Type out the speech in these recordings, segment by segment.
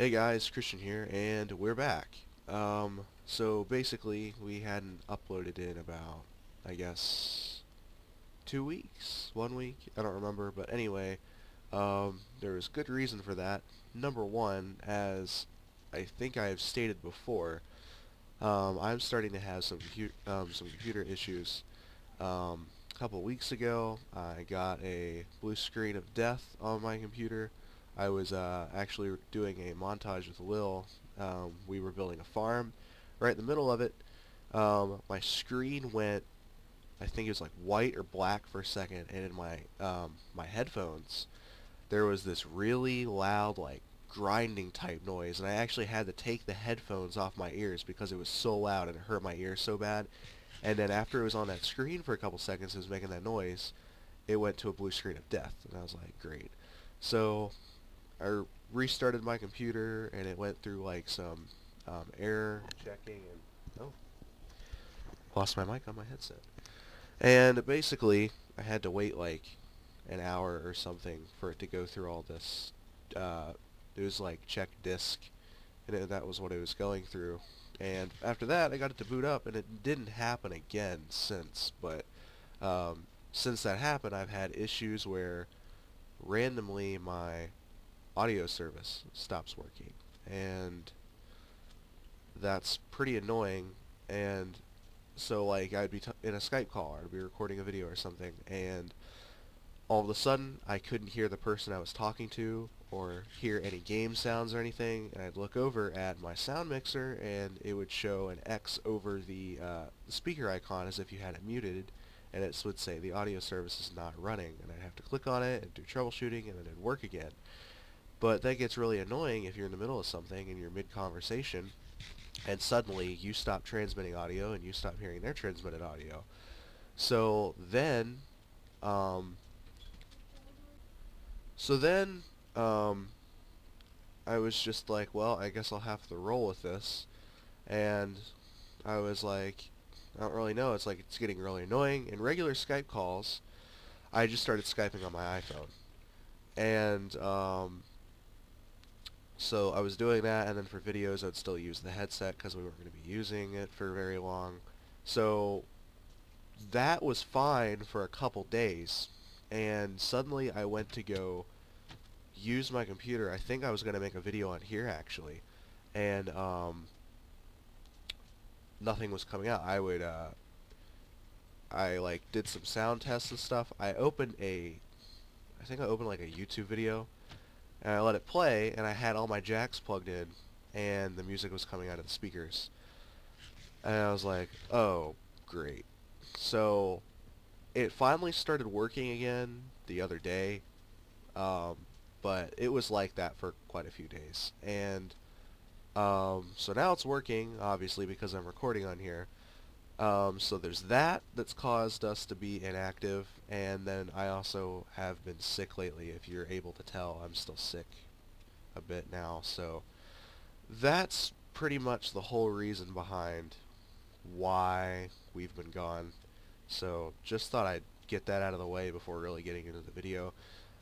Hey guys, Christian here, and we're back. So basically, we hadn't uploaded in about, I guess, 2 weeks, 1 week, I don't remember, but anyway, there was good reason for that. Number one, as I think I have stated before, I'm starting to have some computer issues. A couple weeks ago, I got a blue screen of death on my computer. I was actually doing a montage with Lil. We were building a farm. Right in the middle of it, my screen went, I think it was like white or black for a second, and in my headphones, there was this really loud, like, grinding type noise, and I actually had to take the headphones off my ears because it was so loud and it hurt my ears so bad. And then after it was on that screen for a couple seconds, it was making that noise, it went to a blue screen of death, and I was like, great. So I restarted my computer, and it went through like some error checking, and oh, lost my mic on my headset. And basically, I had to wait like an hour or something for it to go through all this. It was like check disk, and that was what it was going through. And after that, I got it to boot up, and it didn't happen again since. But since that happened, I've had issues where randomly my audio service stops working, and that's pretty annoying. And so, like, I'd be in a Skype call, or I'd be recording a video or something, and all of a sudden, I couldn't hear the person I was talking to, or hear any game sounds or anything, and I'd look over at my sound mixer, and it would show an X over the speaker icon as if you had it muted, and it would say the audio service is not running, and I'd have to click on it and do troubleshooting, and then it'd work again. But that gets really annoying if you're in the middle of something and you're mid-conversation, and suddenly you stop transmitting audio and you stop hearing their transmitted audio. So then, um, so then, um, I was just like, well, I guess I'll have to roll with this. And I was like, I don't really know. It's like it's getting really annoying. In regular Skype calls, I just started Skyping on my iPhone. And so I was doing that, and then for videos, I'd still use the headset because we weren't going to be using it for very long. So that was fine for a couple days. And suddenly I went to go use my computer. I think I was going to make a video on here, actually. And nothing was coming out. I like did some sound tests and stuff. I think I opened like a YouTube video, and I let it play, and I had all my jacks plugged in, and the music was coming out of the speakers. And I was like, oh, great. So it finally started working again the other day, um, but it was like that for quite a few days. And so now it's working, obviously, because I'm recording on here. So there's that that's caused us to be inactive, and then I also have been sick lately. If you're able to tell, I'm still sick a bit now. So that's pretty much the whole reason behind why we've been gone. So just thought I'd get that out of the way before really getting into the video.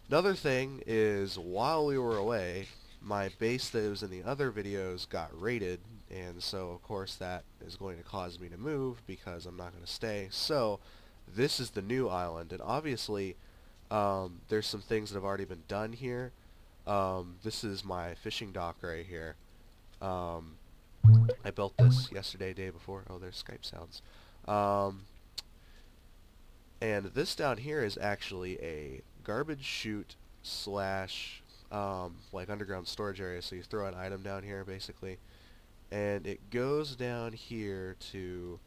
Another thing is, while we were away, my base that was in the other videos got raided, and so of course that is going to cause me to move because I'm not going to stay. So this is the new island, and obviously there's some things that have already been done here. This is my fishing dock right here. Um, I built this yesterday, day before. Oh, there's Skype sounds. Um, and this down here is actually a garbage chute slash like underground storage area. So you throw an item down here basically, and it goes down here to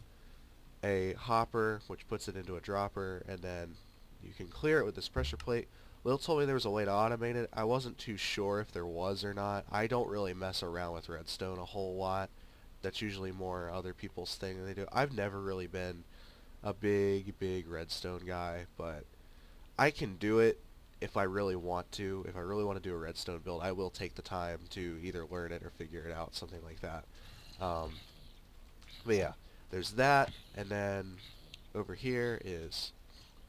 a hopper, which puts it into a dropper, and then you can clear it with this pressure plate. Lil told me there was a way to automate it. I wasn't too sure if there was or not. I don't really mess around with redstone a whole lot. That's usually more other people's thing than they do. I've never really been a big redstone guy, but I can do it if I really want to. If I really want to do a redstone build, I will take the time to either learn it or figure it out, something like that. Um, but yeah, there's that, and then over here is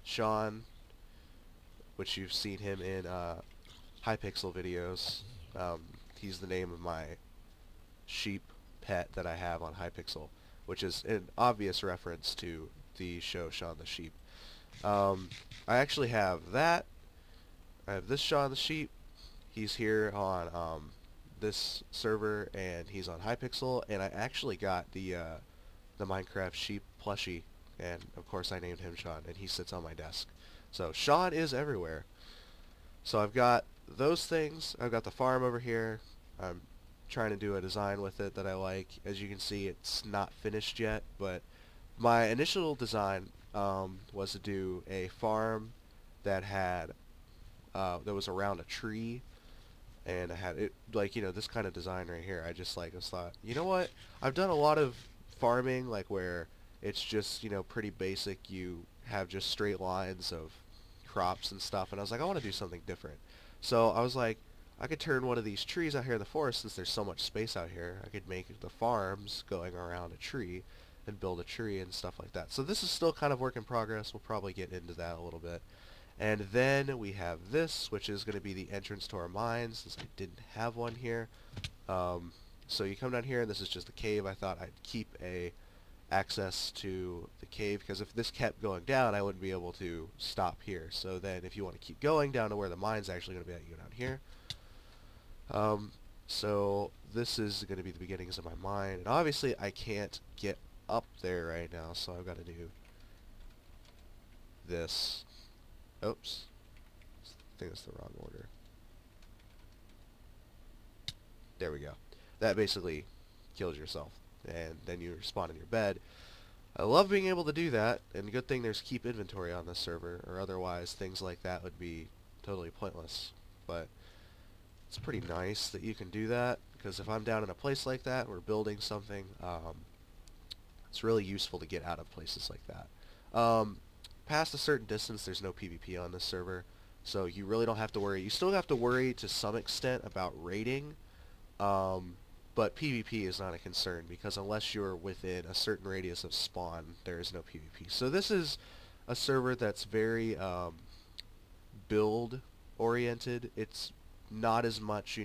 Sean, which you've seen him in Hypixel videos. He's the name of my sheep pet that I have on Hypixel, which is an obvious reference to the show Shaun the Sheep. I actually have that. I have this Shaun the Sheep. He's here on this server, and he's on Hypixel. And I actually got the Minecraft sheep plushie, and of course I named him Shaun, and he sits on my desk. So Shaun is everywhere. So I've got those things. I've got the farm over here. I'm trying to do a design with it that I like. As you can see, it's not finished yet, but my initial design was to do a farm that had that was around a tree, and I had it like, this kind of design right here. I just thought, you know what? I've done a lot of farming like where it's just, pretty basic. You have just straight lines of crops and stuff, and I was like, I want to do something different. So I was like, I could turn one of these trees out here in the forest, since there's so much space out here. I could make the farms going around a tree and build a tree and stuff like that. So this is still kind of work in progress. We'll probably get into that a little bit. And then we have this, which is going to be the entrance to our mines, since I didn't have one here. So you come down here, and this is just a cave. I thought I'd keep a access to the cave, because if this kept going down, I wouldn't be able to stop here. So then if you want to keep going down to where the mine's actually going to be, you go down here. So this is going to be the beginnings of my mine, and obviously I can't get up there right now, so I've got to do this. Oops. I think it's the wrong order. There we go. That basically kills yourself, and then you respawn in your bed. I love being able to do that, and good thing there's keep inventory on this server, or otherwise things like that would be totally pointless. But it's pretty nice that you can do that, because if I'm down in a place like that, we're building something, it's really useful to get out of places like that. Past a certain distance, there's no PvP on this server, so you really don't have to worry. You still have to worry to some extent about raiding, but PvP is not a concern, because unless you're within a certain radius of spawn, there is no PvP. So this is a server that's very build oriented. It's not as much,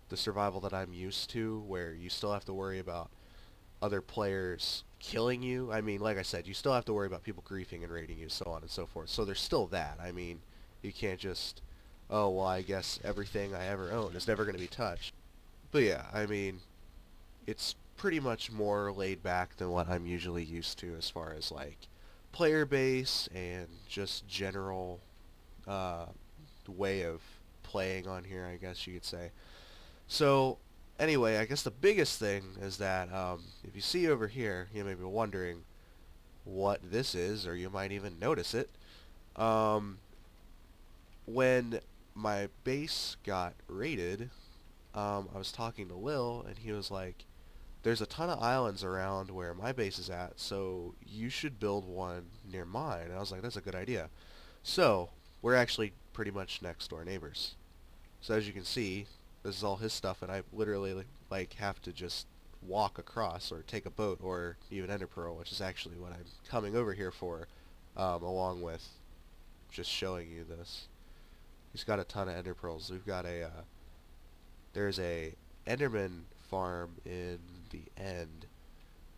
the survival that I'm used to, where you still have to worry about other players killing you. I mean, like I said, you still have to worry about people griefing and raiding you, so on and so forth. So there's still that. I mean, you can't just, oh, well, I guess everything I ever own is never going to be touched. But yeah, I mean, it's pretty much more laid back than what I'm usually used to, as far as like player base and just general way of playing on here, I guess you could say. So anyway, I guess the biggest thing is that if you see over here, you may be wondering what this is, or you might even notice it. When my base got raided, I was talking to Lil, and he was like, there's a ton of islands around where my base is at, so you should build one near mine. And I was like, that's a good idea. So we're actually pretty much next door neighbors. So as you can see, this is all his stuff, and I literally like have to just walk across, or take a boat, or even ender pearl, which is actually what I'm coming over here for, along with just showing you this. He's got a ton of ender pearls. We've got a there's a enderman farm in the end,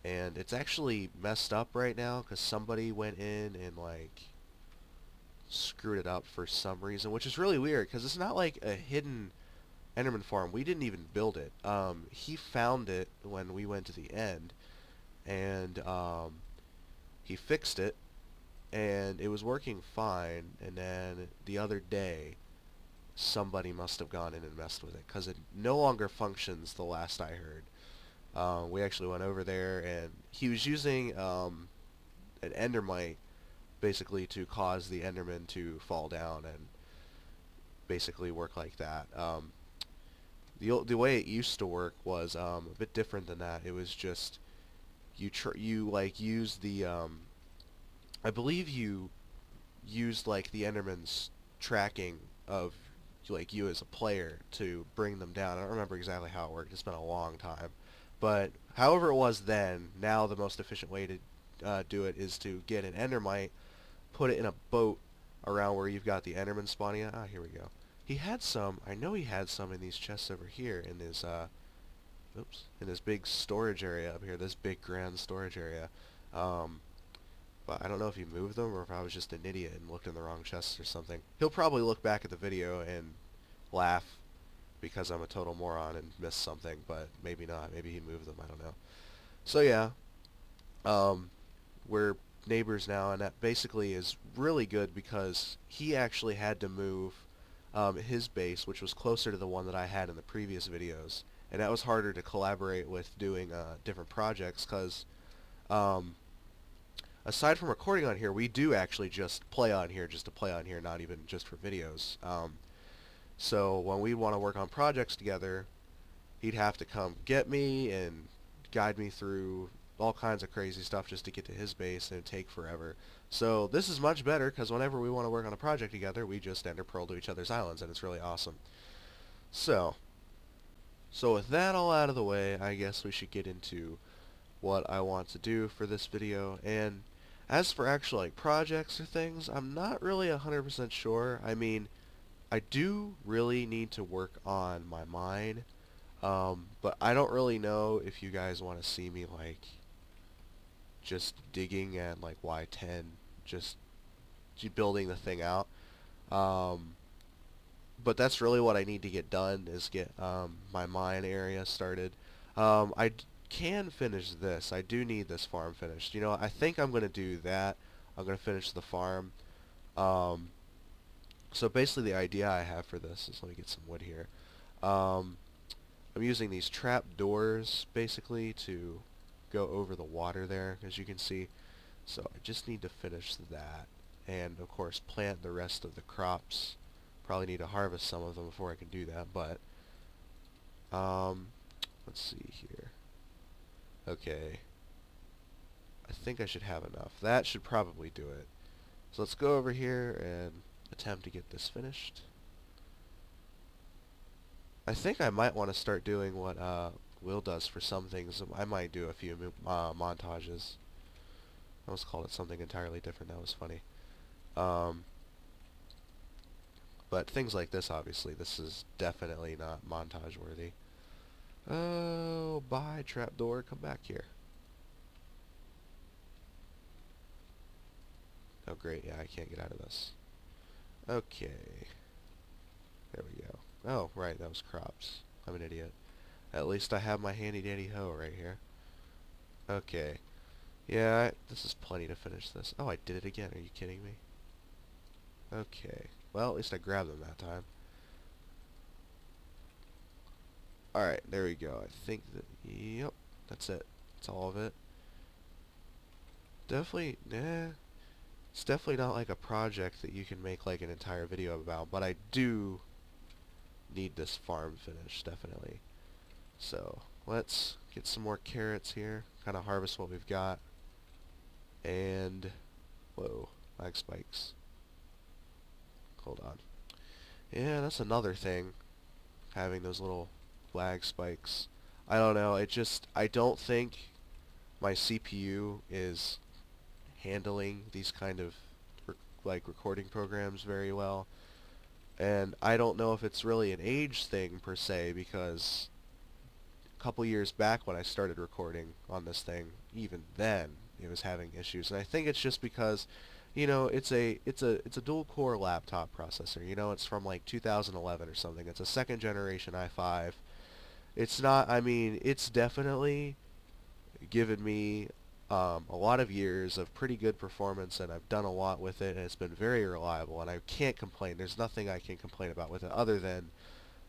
and it's actually messed up right now because somebody went in and like screwed it up for some reason, which is really weird because it's not like a hidden enderman farm. We didn't even build it. He found it when we went to the end, and he fixed it, and it was working fine. And then the other day, somebody must have gone in and messed with it because it no longer functions, the last I heard. We actually went over there, and he was using an endermite basically to cause the enderman to fall down and basically work like that. The way it used to work was a bit different than that. It was just you like use the I believe you used like the enderman's tracking of like you as a player to bring them down. I don't remember exactly how it worked. It's been a long time. But however it was then, now the most efficient way to do it is to get an endermite, put it in a boat around where you've got the enderman spawning at. Ah, here we go. He had some, I know he had some in these chests over here in his, oops, in this big storage area up here, this big grand storage area. Um, but I don't know if he moved them or if I was just an idiot and looked in the wrong chests or something. He'll probably look back at the video and laugh because I'm a total moron and missed something, but maybe not. Maybe he moved them, I don't know. So yeah, um, we're neighbors now, and that basically is really good because he actually had to move his base, which was closer to the one that I had in the previous videos, and that was harder to collaborate with doing different projects because um, aside from recording on here, we do actually just play on here just to play on here, not even just for videos. So when we want to work on projects together, he'd have to come get me and guide me through all kinds of crazy stuff just to get to his base, and it'd take forever. So this is much better because whenever we want to work on a project together, we just ender pearl to each other's islands, and it's really awesome. So, so with that all out of the way, I guess we should get into what I want to do for this video. And as for actual like projects or things, I'm not really 100% sure. I mean, I do really need to work on my mine, but I don't really know if you guys want to see me like just digging at like Y10, just building the thing out. Um, but that's really what I need to get done is get my mine area started. Can finish this. I do need this farm finished. You know, I think I'm going to do that. I'm going to finish the farm. Um, so basically the idea I have for this is, let me get some wood here. Um, I'm using these trap doors basically to go over the water there, as you can see. So I just need to finish that, and of course plant the rest of the crops. Probably need to harvest some of them before I can do that, but um, let's see here. Okay, I think I should have enough. That should probably do it. So let's go over here and attempt to get this finished. I think I might want to start doing what Will does for some things. I might do a few montages. I almost called it something entirely different. That was funny. Um, but things like this, obviously, this is definitely not montage worthy. Oh, bye, trapdoor. Come back here. Oh, great. Yeah, I can't get out of this. Okay. There we go. Oh, right, that was crops. I'm an idiot. At least I have my handy-dandy hoe right here. Okay. Yeah, this is plenty to finish this. Oh, I did it again. Are you kidding me? Okay. Well, at least I grabbed them that time. Alright, there we go. I think that... Yep, that's it. That's all of it. Definitely... Nah. It's definitely not like a project that you can make like an entire video about, but I do need this farm finished, definitely. So, let's get some more carrots here. Kind of harvest what we've got. And... Whoa. Lag spikes. Hold on. Yeah, that's another thing. Having those little lag spikes. I don't know, I don't think my CPU is handling these kind of like recording programs very well. And I don't know if it's really an age thing per se, because a couple years back when I started recording on this thing, even then it was having issues. And I think it's just because, you know, it's a dual core laptop processor. You know, it's from like 2011 or something. It's a second generation i5. It's not, I mean, it's definitely given me a lot of years of pretty good performance, and I've done a lot with it, and it's been very reliable, and I can't complain. There's nothing I can complain about with it other than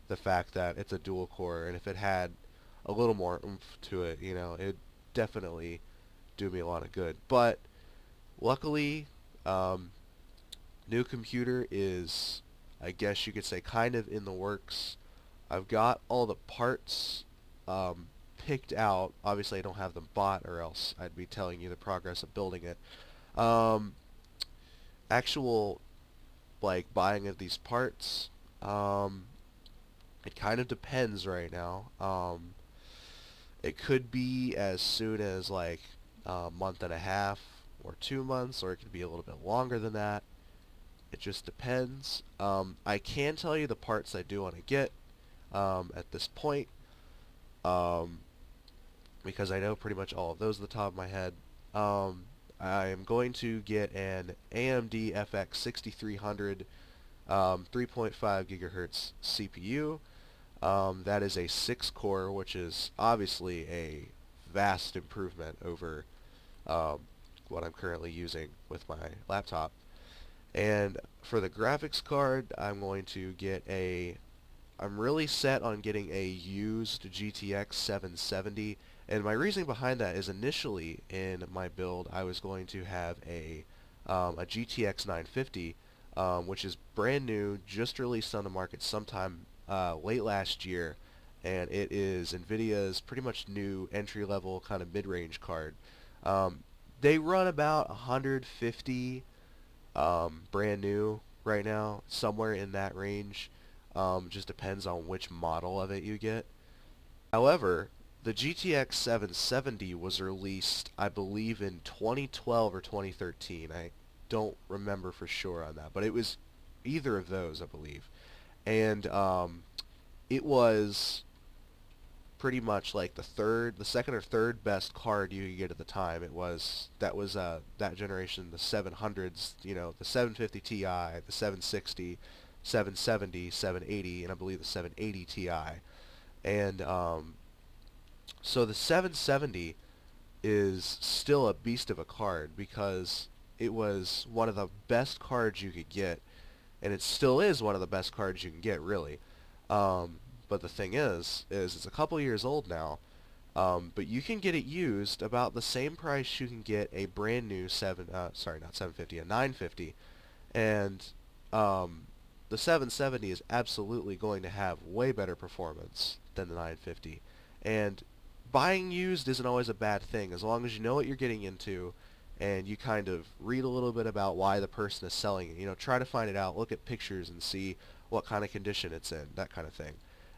the fact that it's a dual core, and if it had a little more oomph to it, you know, it'd definitely do me a lot of good. But luckily, new computer is, I guess you could say, kind of in the works. I've got all the parts picked out. Obviously, I don't have them bought, or else I'd be telling you the progress of building it. Um, Actual, like, buying of these parts, it kind of depends right now. It could be as soon as, like, a month and a half or 2 months, or it could be a little bit longer than that. It just depends. I can tell you the parts I do want to get at this point, um, because I know pretty much all of those at the top of my head. I am going to get an AMD FX 6300 3.5 gigahertz CPU. That is a 6-core, which is obviously a vast improvement over um, what I'm currently using with my laptop. And for the graphics card, I'm really set on getting a used GTX 770. And my reasoning behind that is initially in my build, I was going to have a GTX 950, which is brand new, just released on the market sometime late last year. And it is NVIDIA's pretty much new entry-level kind of mid-range card. Um, they run about 150 brand new right now, somewhere in that range. Just depends on which model of it you get. However, the GTX 770 was released, I believe, in 2012 or 2013. I don't remember for sure on that, but it was either of those, I believe. And it was pretty much like the second or third best card you could get at the time. That generation, the 700s, the 750 Ti, the 760, 770, 780, and I believe the 780 Ti. And so the 770 is still a beast of a card because it was one of the best cards you could get, and it still is one of the best cards you can get, really. But the thing is it's a couple years old now, but you can get it used about the same price you can get a brand new not 750, a 950, and the 770 is absolutely going to have way better performance than the 950, and buying used isn't always a bad thing as long as you know what you're getting into and you kind of read a little bit about why the person is selling it. Try to find it out, look at pictures and see what kind of condition it's in, that kind of thing.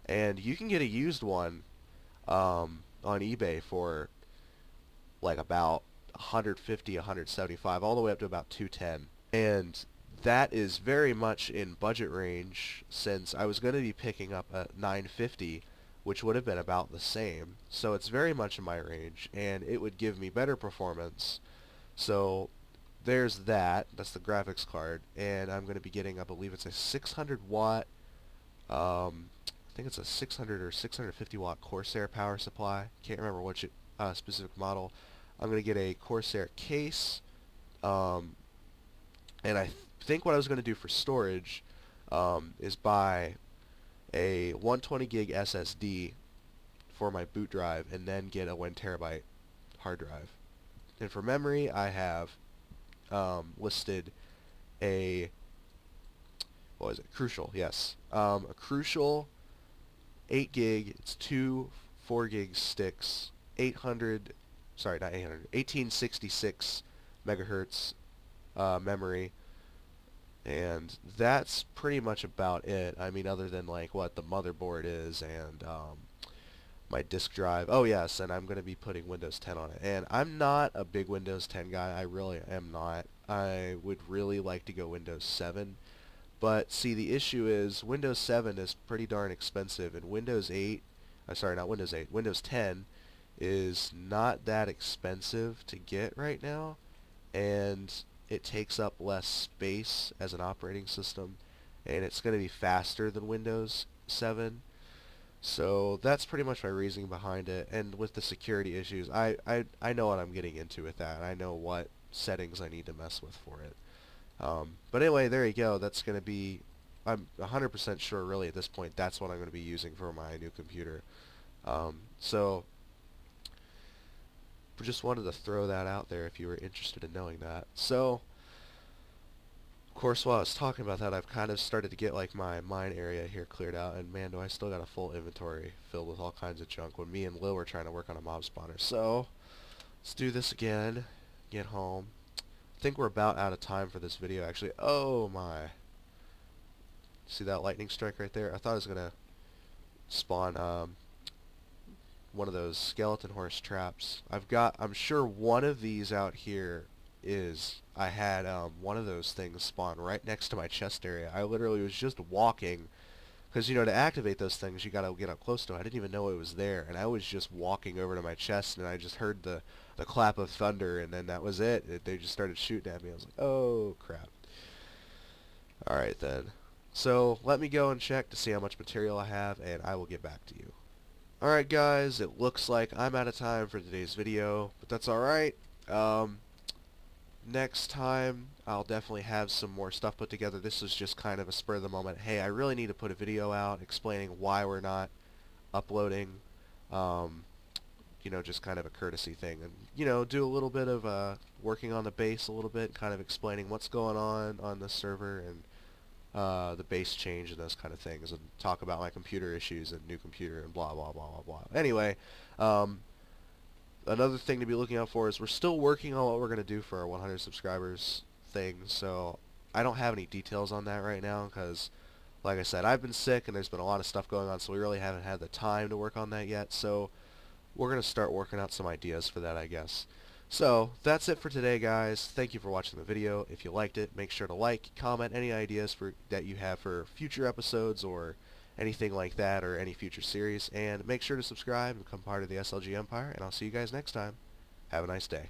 And you can get a used one on eBay for like about 150, 175, all the way up to about 210. And that is very much in budget range since I was going to be picking up a 950, which would have been about the same. So it's very much in my range, and it would give me better performance. So there's that. That's the graphics card, and I'm going to be getting, I believe it's a 600 watt, I think it's a 600 or 650 watt Corsair power supply. Can't remember which specific model. I'm going to get a Corsair case, um, and I think what I was going to do for storage is buy a 120 gig SSD for my boot drive and then get a 1 terabyte hard drive. And for memory, I have listed a, what was it? Crucial, yes. A Crucial 8 gig, it's two 4 gig sticks, 800, sorry, not 800, 1866 megahertz memory, and that's pretty much about it. I mean, other than like what the motherboard is and my disk drive. Oh yes, and I'm going to be putting Windows 10 on it. And I'm not a big Windows 10 guy. I really am not. I would really like to go Windows 7. But see, the issue is Windows 7 is pretty darn expensive, and Windows 8, sorry, not Windows 8, Windows 10 is not that expensive to get right now, and it takes up less space as an operating system, and it's going to be faster than Windows 7. So that's pretty much my reasoning behind it. And with the security issues, I know what I'm getting into with that. I know what settings I need to mess with for it. But anyway, there you go. That's going to be, I'm 100% sure really at this point, that's what I'm going to be using for my new computer. So just wanted to throw that out there if you were interested in knowing that. So, of course, while I was talking about that, I've kind of started to get like my mine area here cleared out, and man, do I still got a full inventory filled with all kinds of junk when me and Lil were trying to work on a mob spawner. So, let's do this again, get home. I think we're about out of time for this video, actually. Oh my. See that lightning strike right there? I thought I was going to spawn one of those skeleton horse traps. I'm sure one of these out here is I had one of those things spawn right next to my chest area. I literally was just walking, because, to activate those things, you gotta get up close to it. I didn't even know it was there, and I was just walking over to my chest, and I just heard the clap of thunder, and then that was it. They just started shooting at me. I was like, oh, crap. Alright, then. So, let me go and check to see how much material I have, and I will get back to you. Alright, guys, it looks like I'm out of time for today's video, but that's alright. Next time, I'll definitely have some more stuff put together. This is just kind of a spur of the moment. Hey, I really need to put a video out explaining why we're not uploading. Just kind of a courtesy thing. And, do a little bit of working on the base a little bit, kind of explaining what's going on the server and the base change and those kind of things, and talk about my computer issues and new computer and blah, blah, blah, blah, blah. Anyway, another thing to be looking out for is we're still working on what we're going to do for our 100 subscribers thing, so I don't have any details on that right now because, like I said, I've been sick and there's been a lot of stuff going on, so we really haven't had the time to work on that yet, so we're going to start working out some ideas for that, I guess. So, that's it for today, guys. Thank you for watching the video. If you liked it, make sure to like, comment any ideas that you have for future episodes or anything like that, or any future series, and make sure to subscribe and become part of the SLG Empire, and I'll see you guys next time. Have a nice day.